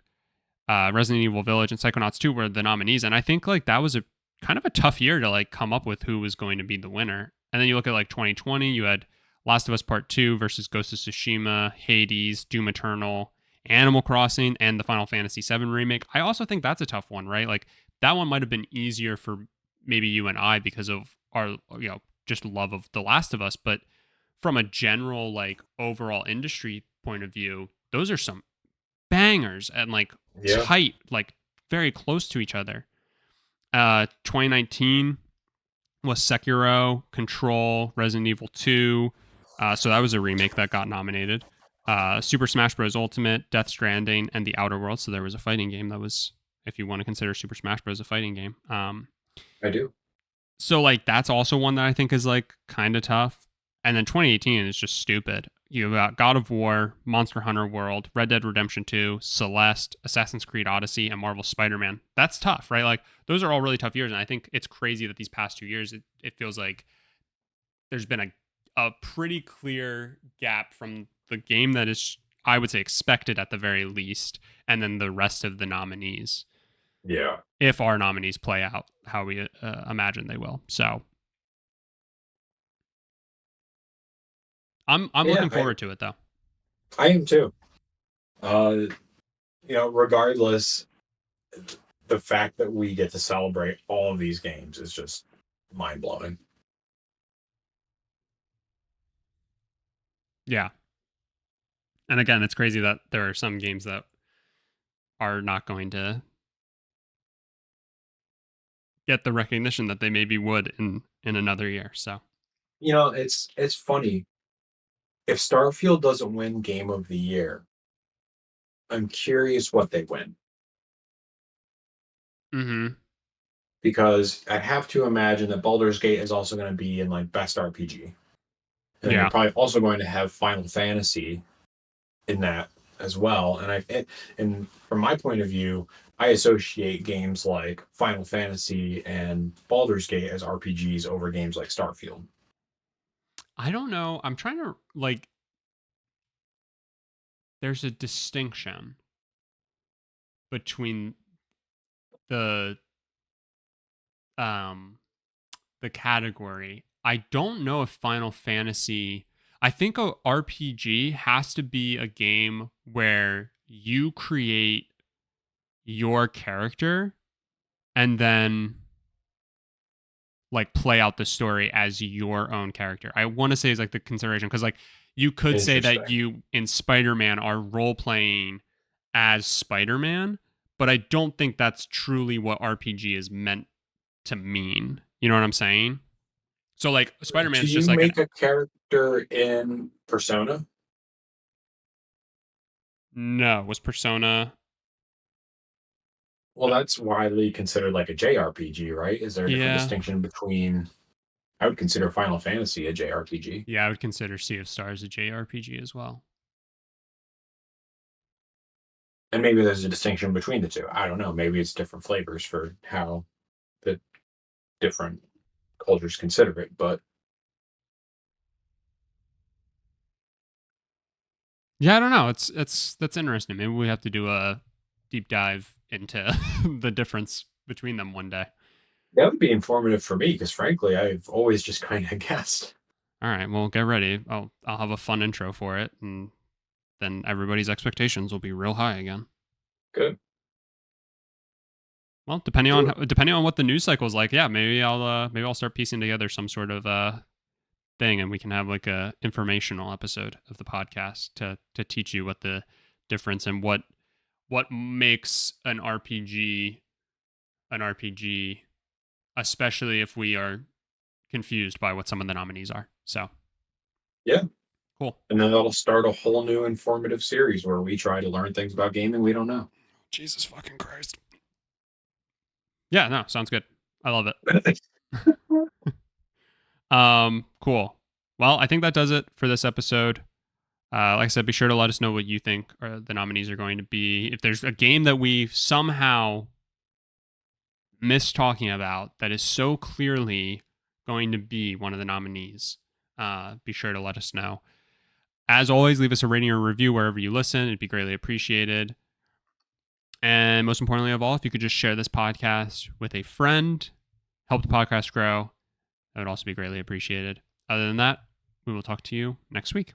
Resident Evil Village, and Psychonauts 2 were the nominees. And I think like that was a kind of a tough year to like come up with who was going to be the winner. And then you look at like 2020, you had Last of Us Part 2 versus Ghost of Tsushima, Hades, Doom Eternal, Animal Crossing, and the Final Fantasy VII remake. I also think that's a tough one, right? Like that one might have been easier for maybe you and I because of our, just love of The Last of Us. But from a general like overall industry point of view, those are some bangers and like Yeah, tight, like very close to each other. 2019 was Sekiro, Control, Resident Evil 2. So that was a remake that got nominated. Super Smash Bros. Ultimate, Death Stranding, and The Outer Worlds. So there was a fighting game that was, if you want to consider Super Smash Bros. A fighting game. I do. So like that's also one that I think is like kind of tough. And then 2018 is just stupid. You got God of War, Monster Hunter World, Red Dead Redemption 2, Celeste, Assassin's Creed Odyssey, and Marvel Spider-Man. That's tough, right? Like those are all really tough years. And I think it's crazy that these past 2 years, it feels like there's been a pretty clear gap from the game that is, I would say, expected at the very least, and then the rest of the nominees, Yeah. if our nominees play out how we imagine they will. So I'm Yeah, looking forward to it though. I am too. Uh, regardless, the fact that we get to celebrate all of these games is just mind blowing. Yeah. And again, it's crazy that there are some games that are not going to get the recognition that they maybe would in another year. So It's funny. If Starfield doesn't win Game of the Year, I'm curious what they win. mm-hmm. Because I have to imagine that Baldur's Gate is also going to be in like Best RPG. And you're Yeah. probably also going to have Final Fantasy in that as well. And from my point of view, I associate games like Final Fantasy and Baldur's Gate as RPGs over games like Starfield. I don't know. I'm trying to like there's a distinction between the um the category. I don't know if Final Fantasy, I think a RPG has to be a game where you create your character and then like play out the story as your own character. I want to say is like the consideration because like you could say that Interesting. you in Spider-Man are role playing as Spider-Man, but I don't think that's truly what RPG is meant to mean. You know what I'm saying? So like Do Spider-Man's you just like an make a character in Persona? no, was Persona. Well, that's widely considered like a JRPG, right? Is there a different Yeah. distinction between? I would consider Final Fantasy a JRPG. Yeah, I would consider Sea of Stars a JRPG as well. And maybe there's a distinction between the two. I don't know. Maybe it's different flavors for how the different cultures consider it. But Yeah, I don't know. It's that's interesting. Maybe we have to do a deep dive into the difference between them one day. that would be informative for me because, frankly, I've always just kind of guessed. All right, well, get ready. I'll have a fun intro for it, and then everybody's expectations will be real high again. Good. Well, Do it. depending on what the news cycle is like, yeah, maybe I'll start piecing together some sort of thing, and we can have like a informational episode of the podcast to teach you what the difference and what makes an RPG, especially if we are confused by what some of the nominees are. So Yeah. Cool. And then that'll start a whole new informative series where we try to learn things about gaming we don't know. Jesus fucking Christ. Yeah, no, sounds good. I love it. Cool. Well, I think that does it for this episode. Like I said, be sure to let us know what you think the nominees are going to be. If there's a game that we somehow missed talking about that is so clearly going to be one of the nominees, be sure to let us know. As always, leave us a rating or review wherever you listen. It'd be greatly appreciated. And most importantly of all, if you could just share this podcast with a friend, help the podcast grow, that would also be greatly appreciated. Other than that, we will talk to you next week.